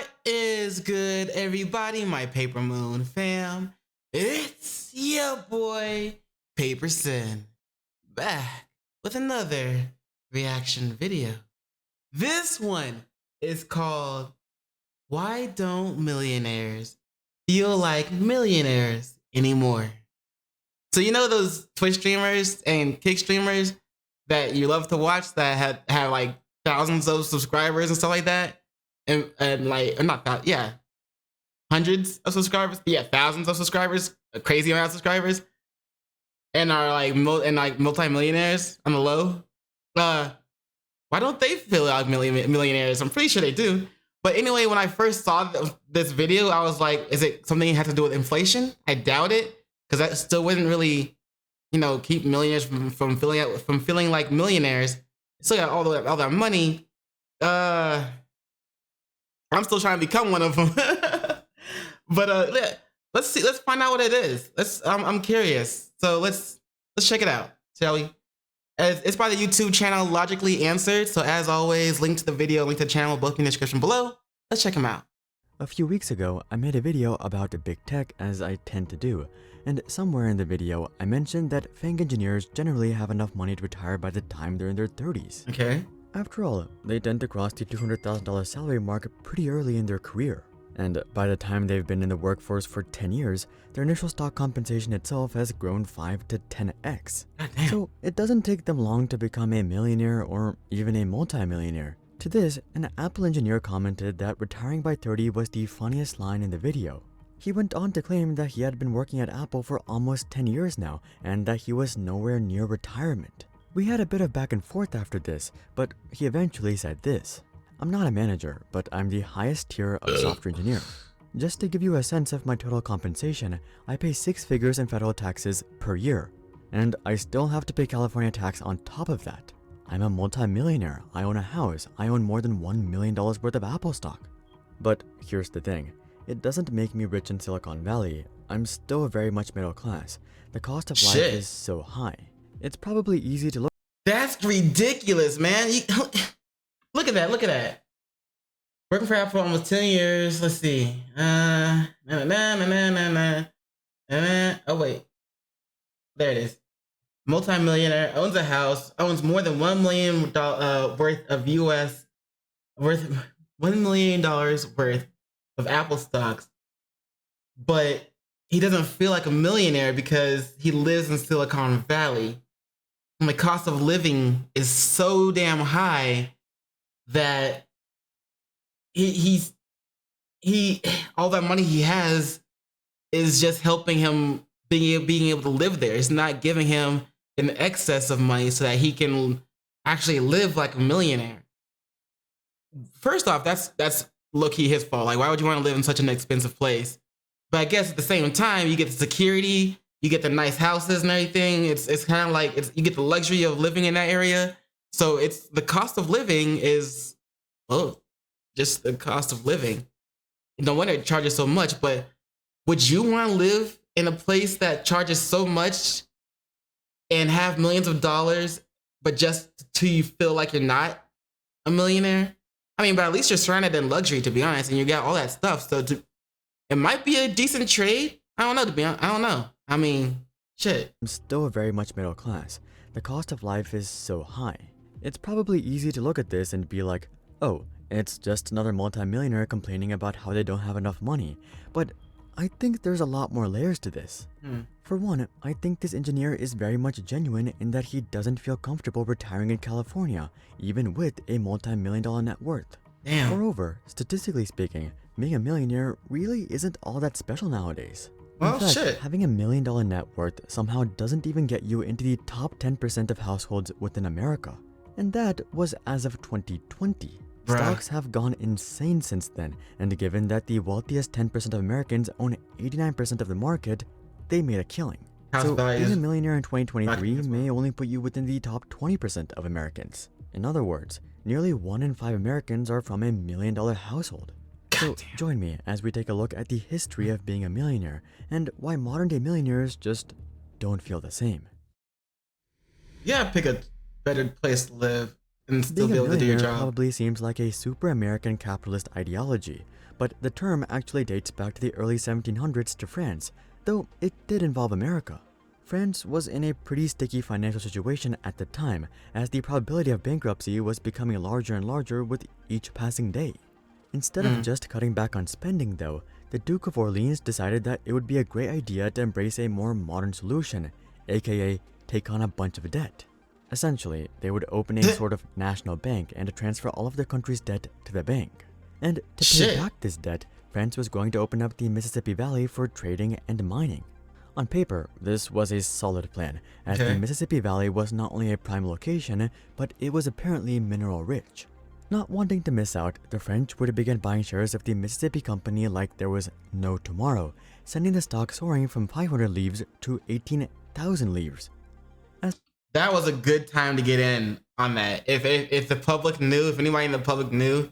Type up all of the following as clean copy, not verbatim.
What is good, everybody? My Paper Moon fam. It's your boy, PaperSIn, back with another reaction video. This one is called Why Don't Millionaires Feel Like Millionaires Anymore? So you know those Twitch streamers and Kick streamers that you love to watch that have like thousands of subscribers and stuff like that? And like, not that, yeah, hundreds of subscribers, yeah, thousands of subscribers, a crazy amount of subscribers, and are like multi-millionaires on the low. Why don't they feel like millionaires? I'm pretty sure they do. But anyway, when I first saw this video, I was like, is it something that has to do with inflation? I doubt it, because that still wouldn't really, keep millionaires from feeling like millionaires. Still got all that money. I'm still trying to become one of them. But let's find out what it is. I'm curious. So let's check it out, shall we? It's by the YouTube channel Logically Answered. So as always, link to the video, link to the channel, both in the description below. Let's check them out. A few weeks ago, I made a video about big tech, as I tend to do, and somewhere in the video, I mentioned that FANG engineers generally have enough money to retire by the time they're in their 30s. Okay. After all, they tend to cross the $200,000 salary mark pretty early in their career, and by the time they've been in the workforce for 10 years, their initial stock compensation itself has grown 5 to 10x. So it doesn't take them long to become a millionaire or even a multi-millionaire. To this, an Apple engineer commented that retiring by 30 was the funniest line in the video. He went on to claim that he had been working at Apple for almost 10 years now, and that he was nowhere near retirement. We had a bit of back and forth after this, but he eventually said this: "I'm not a manager, but I'm the highest tier of software engineer. Just to give you a sense of my total compensation, I pay 6 figures in federal taxes per year, and I still have to pay California tax on top of that. I'm a multi-millionaire, I own a house, I own more than $1 million worth of Apple stock. But here's the thing, it doesn't make me rich in Silicon Valley. I'm still very much middle class. The cost of life is so high. It's probably easy to look." That's ridiculous, man. Look at that. Look at that. Working for Apple for almost 10 years. Let's see. Oh, wait. There it is. Multi-millionaire, owns a house, owns more than $1 million worth $1 million worth of Apple stocks. But he doesn't feel like a millionaire because he lives in Silicon Valley. And the cost of living is so damn high that all that money he has is just helping him being able to live there. It's not giving him an excess of money so that he can actually live like a millionaire. First off, that's low-key his fault. Like, why would you want to live in such an expensive place? But I guess at the same time, you get the security, you get the nice houses and everything. It's kind of like you get the luxury of living in that area. So it's the cost of living is, just the cost of living. No wonder it charges so much. But would you want to live in a place that charges so much and have millions of dollars, but just till you feel like you're not a millionaire? I mean, but at least you're surrounded in luxury, to be honest, and you got all that stuff. So it might be a decent trade. I don't know, to be honest. I don't know. I mean, shit. I'm still very much middle class. The cost of life is so high. It's probably easy to look at this and be like, oh, it's just another multi-millionaire complaining about how they don't have enough money. But I think there's a lot more layers to this. For one, I think this engineer is very much genuine in that he doesn't feel comfortable retiring in California, even with a multi-million-dollar net worth. Damn. Moreover, statistically speaking, being a millionaire really isn't all that special nowadays. Well, in fact, shit. having $1 million net worth somehow doesn't even get you into the top 10% of households within America. And that was as of 2020. Stocks have gone insane since then, and given that the wealthiest 10% of Americans own 89% of the market, they made a killing. So being a millionaire in 2023 may only put you within the top 20% of Americans. In other words, nearly 1 in 5 Americans are from a $1 million household. So join me as we take a look at the history of being a millionaire and why modern day millionaires just don't feel the same. Yeah, pick a better place to live. and still Being be a able to do your millionaire job. probably seems like a super American capitalist ideology, but the term actually dates back to the early 1700s to France, though it did involve America. France was in a pretty sticky financial situation at the time, as the probability of bankruptcy was becoming larger and larger with each passing day. Instead of just cutting back on spending though, the Duke of Orleans decided that it would be a great idea to embrace a more modern solution, aka take on a bunch of debt. Essentially, they would open a sort of national bank and transfer all of the country's debt to the bank. And to pay Shit. back this debt, France was going to open up the Mississippi Valley for trading and mining. On paper, this was a solid plan, as the Okay. Mississippi Valley was not only a prime location, but it was apparently mineral rich. Not wanting to miss out, the French would begin buying shares of the Mississippi Company like there was no tomorrow, sending the stock soaring from 500 livres to 18,000 livres. That was a good time to get in on that. If the public knew, if anybody in the public knew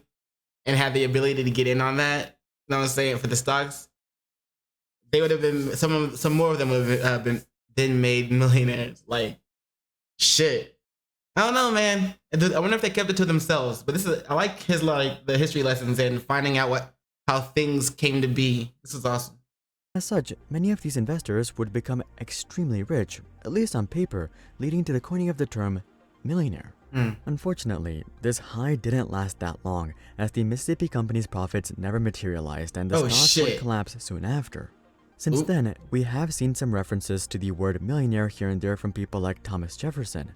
and had the ability to get in on that, you know what I'm saying, for the stocks, they would have been, some more of them would have been made millionaires. Like, shit. I don't know, man. I wonder if they kept it to themselves. But I like his, like, the history lessons and finding out how things came to be. This is awesome. As such, many of these investors would become extremely rich, at least on paper, leading to the coining of the term millionaire. Unfortunately, this high didn't last that long, as the Mississippi Company's profits never materialized and the stocks would collapse soon after. Since then, we have seen some references to the word millionaire here and there from people like Thomas Jefferson.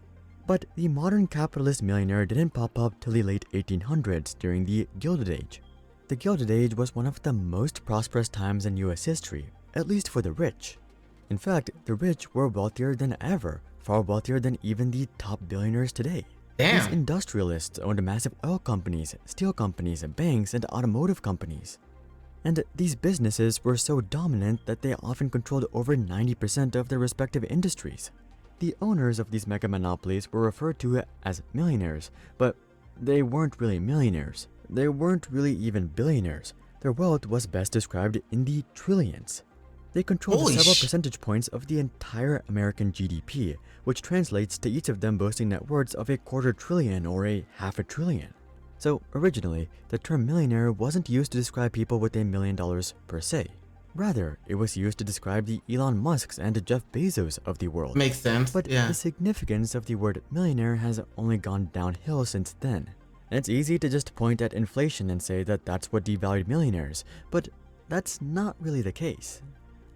But the modern capitalist millionaire didn't pop up till the late 1800s during the Gilded Age. The Gilded Age was one of the most prosperous times in US history, at least for the rich. In fact, the rich were wealthier than ever, far wealthier than even the top billionaires today. Damn. These industrialists owned massive oil companies, steel companies, banks, and automotive companies. And these businesses were so dominant that they often controlled over 90% of their respective industries. The owners of these mega monopolies were referred to as millionaires, but they weren't really millionaires. They weren't really even billionaires. Their wealth was best described in the trillions. They controlled several percentage points of the entire American GDP, which translates to each of them boasting net worths of $250 billion or $500 billion. So originally, the term millionaire wasn't used to describe people with $1 million per se. Rather, it was used to describe the Elon Musks and Jeff Bezos of the world. Makes sense. But the significance of the word millionaire has only gone downhill since then. It's easy to just point at inflation and say that that's what devalued millionaires, but that's not really the case.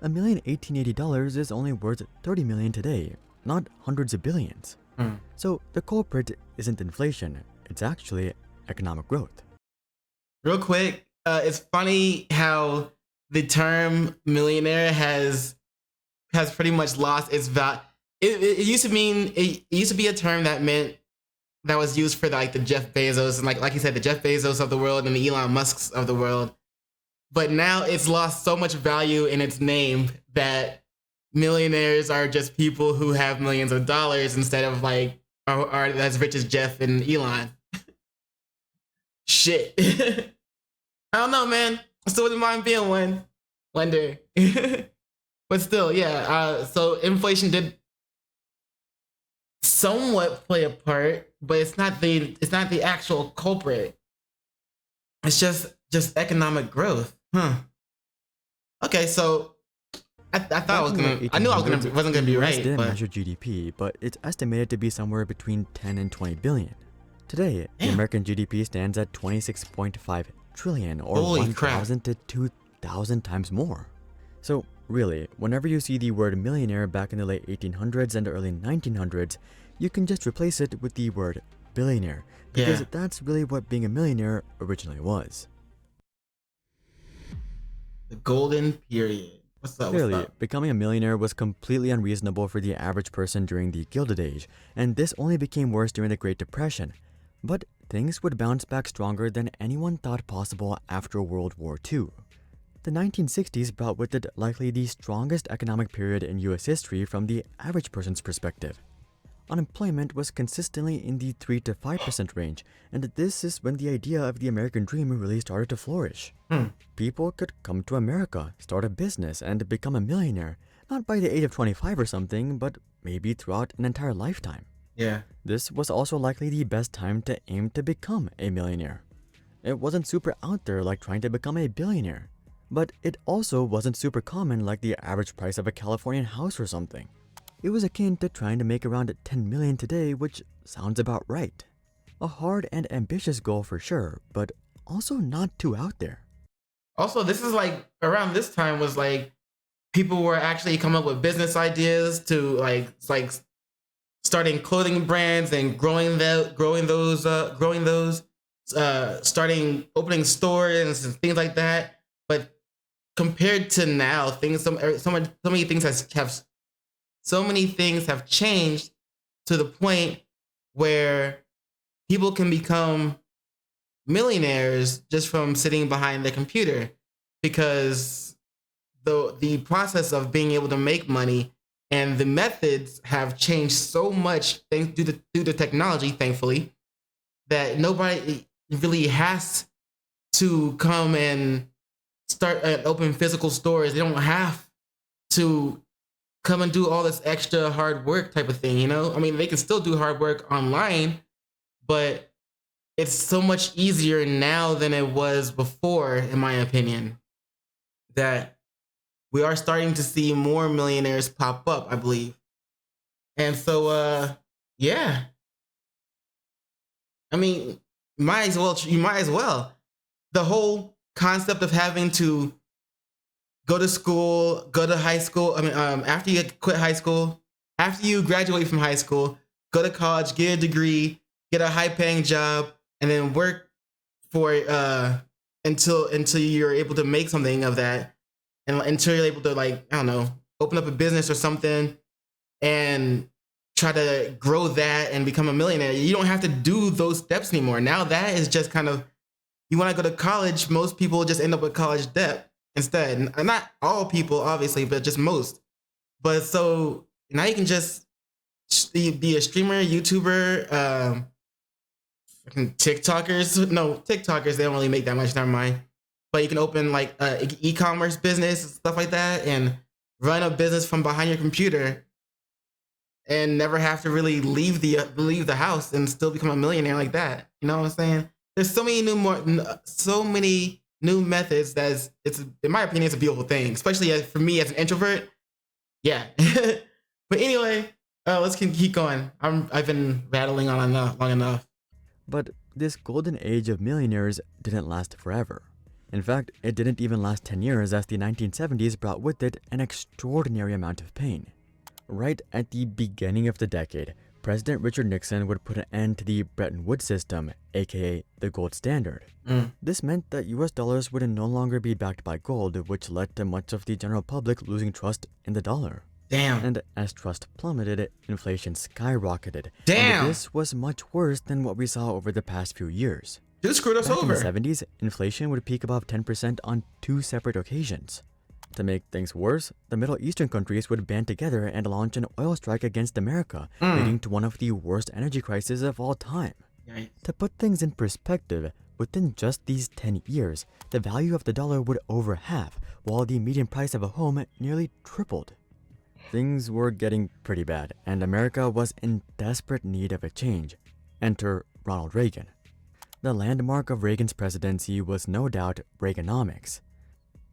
$1 million in 1880 is only worth $30 million today, not hundreds of billions. So the culprit isn't inflation, it's actually economic growth. Real quick, it's funny how the term millionaire has pretty much lost its value. It used to be a term that was used for like the Jeff Bezos and like you said, the Jeff Bezos of the world and the Elon Musks of the world. But now it's lost so much value in its name that millionaires are just people who have millions of dollars instead of like are as rich as Jeff and Elon. Shit. I don't know, man. I still wouldn't mind being one day. But still, yeah. So inflation did somewhat play a part, but it's not the actual culprit. It's just economic growth. Okay, so I thought I knew I wasn't gonna be right. Didn't But measure GDP, but it's estimated to be somewhere between 10 and 20 billion. Today, the American GDP stands at 26.5 trillion, or 1,000 to 2,000 times more. So really, whenever you see the word millionaire back in the late 1800s and early 1900s, you can just replace it with the word billionaire, because that's really what being a millionaire originally was. the golden period. What's up? Clearly, becoming a millionaire was completely unreasonable for the average person during the Gilded Age, and this only became worse during the Great Depression. But things would bounce back stronger than anyone thought possible after World War II. The 1960s brought with it likely the strongest economic period in US history from the average person's perspective. Unemployment was consistently in the 3 to 5% range, and this is when the idea of the American dream really started to flourish. People could come to America, start a business, and become a millionaire, not by the age of 25 or something, but maybe throughout an entire lifetime. Yeah. This was also likely the best time to aim to become a millionaire. It wasn't super out there like trying to become a billionaire, but it also wasn't super common like the average price of a Californian house or something. It was akin to trying to make around 10 million today, which sounds about right. A hard and ambitious goal for sure, but also not too out there. Also, this is like around this time was like people were actually coming up with business ideas to like starting clothing brands and growing those, starting opening stores and things like that. But compared to now, things so many things have so many things have changed to the point where people can become millionaires just from sitting behind the computer because the process of being able to make money and the methods have changed so much thanks due to technology, thankfully, that nobody really has to come and start open physical stores. They don't have to come and do all this extra hard work type of thing, you know? I mean, they can still do hard work online, but it's so much easier now than it was before, in my opinion, that we are starting to see more millionaires pop up, I believe. And so, yeah, I mean, you might as well. The whole concept of having to go to school, go to high school. I mean, after you quit high school, after you graduate from high school, go to college, get a degree, get a high paying job, and then work for until you're able to make something of that, and until you're able to, like, I don't know, open up a business or something and try to grow that and become a millionaire. You don't have to do those steps anymore. Now that is just kind of, you want to go to college, most people just end up with college debt instead. And not all people, obviously, but just most. But so now you can just be a streamer, YouTuber, TikTokers. No, TikTokers, they don't really make that much, never mind. But you can open like e-commerce business, stuff like that, and run a business from behind your computer and never have to really leave the house and still become a millionaire like that. You know what I'm saying? There's so many new methods that it's in my opinion, it's a beautiful thing, especially for me as an introvert. Yeah. But anyway, let's keep going. I've been rattling on enough, long enough. But this golden age of millionaires didn't last forever. In fact, it didn't even last 10 years, as the 1970s brought with it an extraordinary amount of pain. Right at the beginning of the decade, President Richard Nixon would put an end to the Bretton Woods system, aka the gold standard. This meant that US dollars would no longer be backed by gold, which led to much of the general public losing trust in the dollar. Damn. And as trust plummeted, inflation skyrocketed. Damn. And this was much worse than what we saw over the past few years. Dude screwed us over. Back in the 70s, inflation would peak above 10% on 2 separate occasions. To make things worse, the Middle Eastern countries would band together and launch an oil strike against America, leading to one of the worst energy crises of all time. Yikes. To put things in perspective, within just these 10 years, the value of the dollar would over halve, while the median price of a home nearly tripled. Things were getting pretty bad, and America was in desperate need of a change. Enter Ronald Reagan. The landmark of Reagan's presidency was no doubt Reaganomics.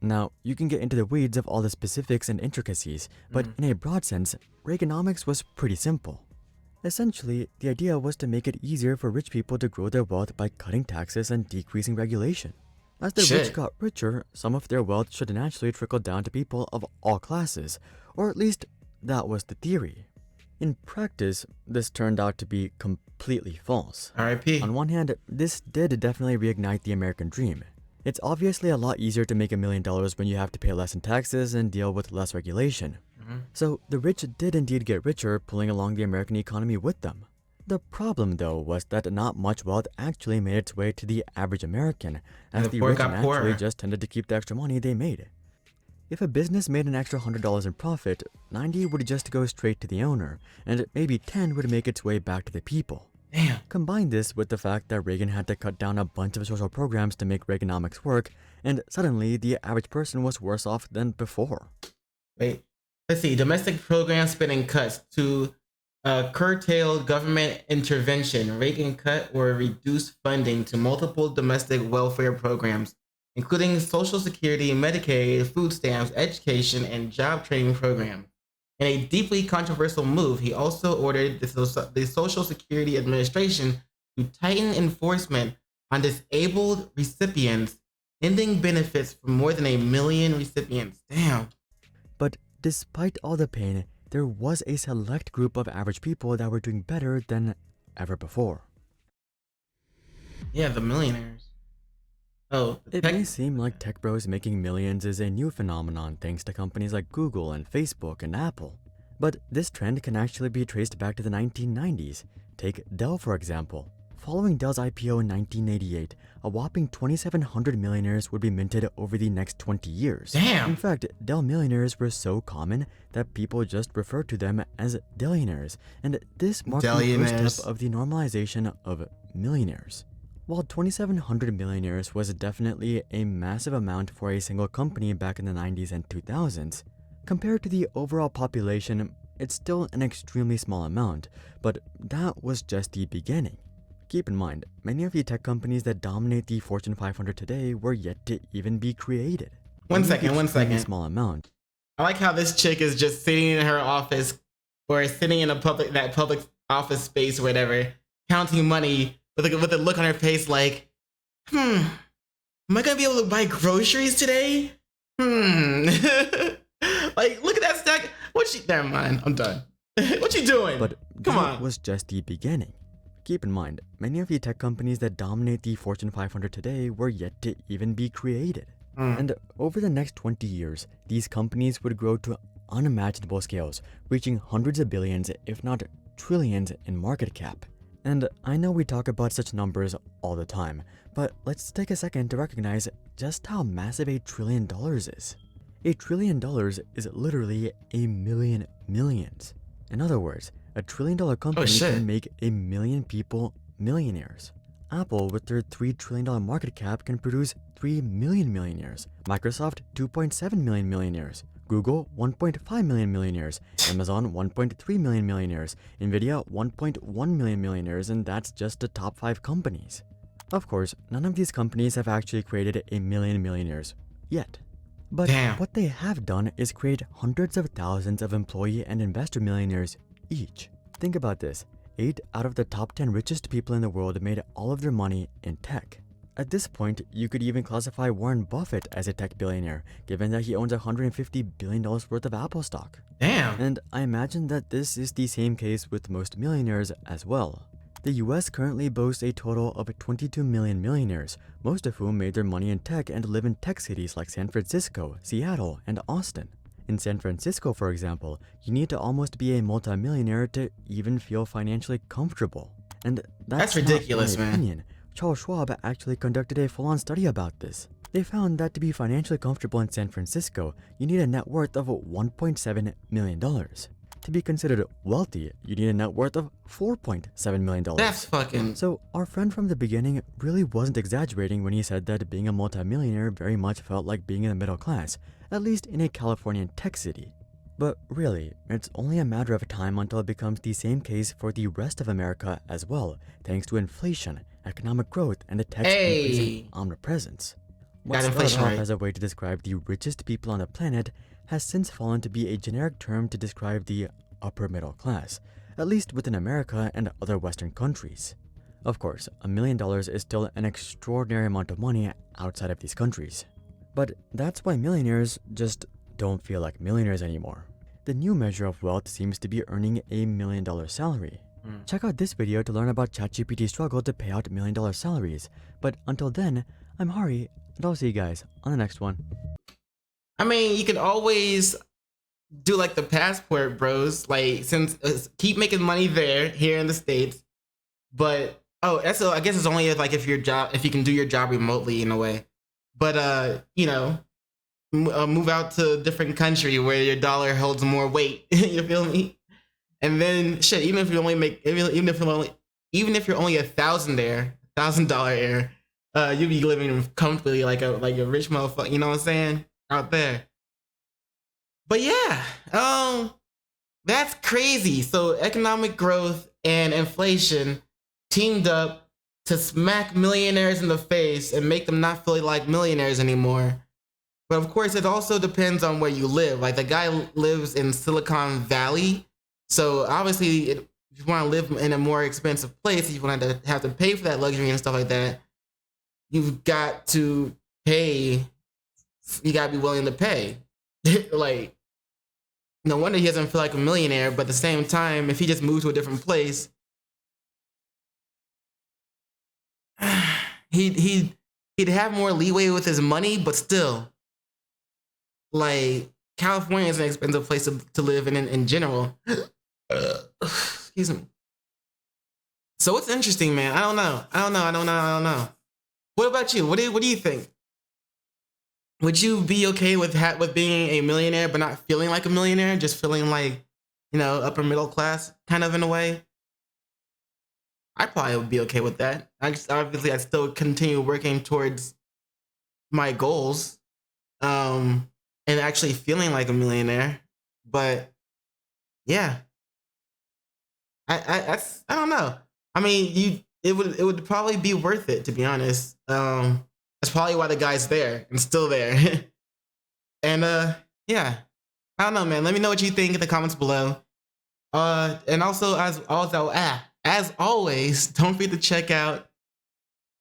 Now, you can get into the weeds of all the specifics and intricacies, but in a broad sense, Reaganomics was pretty simple. Essentially, the idea was to make it easier for rich people to grow their wealth by cutting taxes and decreasing regulation. As the rich got richer, some of their wealth should naturally trickle down to people of all classes, or at least that was the theory. In practice, this turned out to be completely false. R.I.P. On one hand, this did definitely reignite the American dream. It's obviously a lot easier to make $1 million when you have to pay less in taxes and deal with less regulation. So the rich did indeed get richer, pulling along the American economy with them. The problem, though, was that not much wealth actually made its way to the average American, as the rich naturally just tended to keep the extra money they made. If a business made an extra $100 in profit, 90 would just go straight to the owner, and maybe 10 would make its way back to the people. Damn. Combine this with the fact that Reagan had to cut down a bunch of social programs to make Reaganomics work, and suddenly the average person was worse off than before. Wait, let's see. Domestic program spending cuts to curtailed government intervention. Reagan cut or reduced funding to multiple domestic welfare programs, including Social Security, Medicaid, food stamps, education, and job training programs. In a deeply controversial move, he also ordered the Social Security Administration to tighten enforcement on disabled recipients, ending benefits for more than 1 million recipients. Damn. But despite all the pain, there was a select group of average people that were doing better than ever before. Yeah, the millionaires. Oh, It may seem like tech bros making millions is a new phenomenon thanks to companies like Google and Facebook and Apple. But this trend can actually be traced back to the 1990s. Take Dell for example. Following Dell's IPO in 1988, a whopping 2,700 millionaires would be minted over the next 20 years. Damn. In fact, Dell millionaires were so common that people just referred to them as Dellionaires, and this marked the first step of the normalization of millionaires. While 2,700 millionaires was definitely a massive amount for a single company back in the 90s and 2000s, compared to the overall population, it's still an extremely small amount, but that was just the beginning. Keep in mind, many of the tech companies that dominate the Fortune 500 today were yet to even be created. One second. Small amount. I like how this chick is just sitting in her office or sitting in that public office space or whatever, counting money with a look on her face like, am I gonna be able to buy groceries today? Like, look at that stack. Never mind, I'm done. What you doing? But come on. That was just the beginning. Keep in mind, many of the tech companies that dominate the Fortune 500 today were yet to even be created. And over the next 20 years, these companies would grow to unimaginable scales, reaching hundreds of billions, if not trillions, in market cap. And I know we talk about such numbers all the time, but let's take a second to recognize just how massive $1 trillion is. $1 trillion is literally 1 million millions. In other words, $1 trillion company can make 1 million people millionaires. Apple, with their $3 trillion market cap, can produce 3 million millionaires. Microsoft, 2.7 million millionaires. Google, 1.5 million millionaires. Amazon, 1.3 million millionaires. Nvidia, 1.1 million millionaires, and that's just the top 5 companies. Of course, none of these companies have actually created 1 million millionaires yet. But what they have done is create hundreds of thousands of employee and investor millionaires each. Think about this. 8 out of the top 10 richest people in the world made all of their money in tech. At this point, you could even classify Warren Buffett as a tech billionaire, given that he owns $150 billion worth of Apple stock. Damn. And I imagine that this is the same case with most millionaires as well. The US currently boasts a total of 22 million millionaires, most of whom made their money in tech and live in tech cities like San Francisco, Seattle, and Austin. In San Francisco, for example, you need to almost be a multimillionaire to even feel financially comfortable. And that's ridiculous, not my opinion. Charles Schwab actually conducted a full-on study about this. They found that to be financially comfortable in San Francisco, you need a net worth of $1.7 million. To be considered wealthy, you need a net worth of $4.7 million. That's fucking... So our friend from the beginning really wasn't exaggerating when he said that being a multimillionaire very much felt like being in the middle class, at least in a Californian tech city. But really, it's only a matter of time until it becomes the same case for the rest of America as well, thanks to inflation, economic growth, and the tech's increasing omnipresence. What started off as a way to describe the richest people on the planet has since fallen to be a generic term to describe the upper middle class, at least within America and other Western countries. Of course, $1 million is still an extraordinary amount of money outside of these countries. But that's why millionaires just don't feel like millionaires anymore. The new measure of wealth seems to be earning $1 million salary. Check out this video to learn about ChatGPT's struggle to pay out $1 million salaries. But until then, I'm Hari, and I'll see you guys on the next one. I mean, you can always do like the passport bros, like keep making money here in the States. But I guess it's only if you can do your job remotely in a way. But move out to a different country where your dollar holds more weight. You feel me? And then shit, even if you're only $1,000 heir, you'll be living comfortably like a rich motherfucker. You know what I'm saying? Out there. But yeah, That's crazy. So economic growth and inflation teamed up to smack millionaires in the face and make them not feel like millionaires anymore. But of course, it also depends on where you live. Like the guy lives in Silicon Valley. So obviously, if you want to live in a more expensive place, if you want to have to pay for that luxury and stuff like that, you've got to pay. You got to be willing to pay. Like, no wonder he doesn't feel like a millionaire. But at the same time, if he just moved to a different place, he'd have more leeway with his money. But still, like, California is an expensive place to live in general. Excuse me. So it's interesting, man. I don't know. What about you? What do you think? Would you be okay with being a millionaire but not feeling like a millionaire, just feeling like, upper middle class kind of in a way? I probably would be okay with that. Obviously, I still continue working towards my goals, and actually feeling like a millionaire. But yeah, I don't know. I mean, it would probably be worth it, to be honest. That's probably why the guy's there and still there. And yeah, I don't know, man. Let me know what you think in the comments below. And also as always, don't forget to check out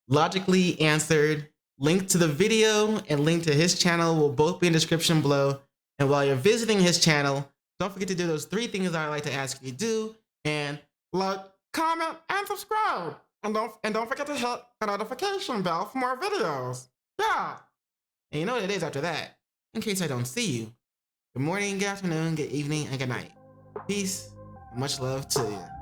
Logically Answered. Link to the video and link to his channel will both be in the description below. And while you're visiting his channel, don't forget to do those 3 things I like to ask you to do, and like, comment, and subscribe. And don't forget to hit the notification bell for more videos. Yeah. And you know what it is after that, in case I don't see you. Good morning, good afternoon, good evening, and good night. Peace, and much love to you.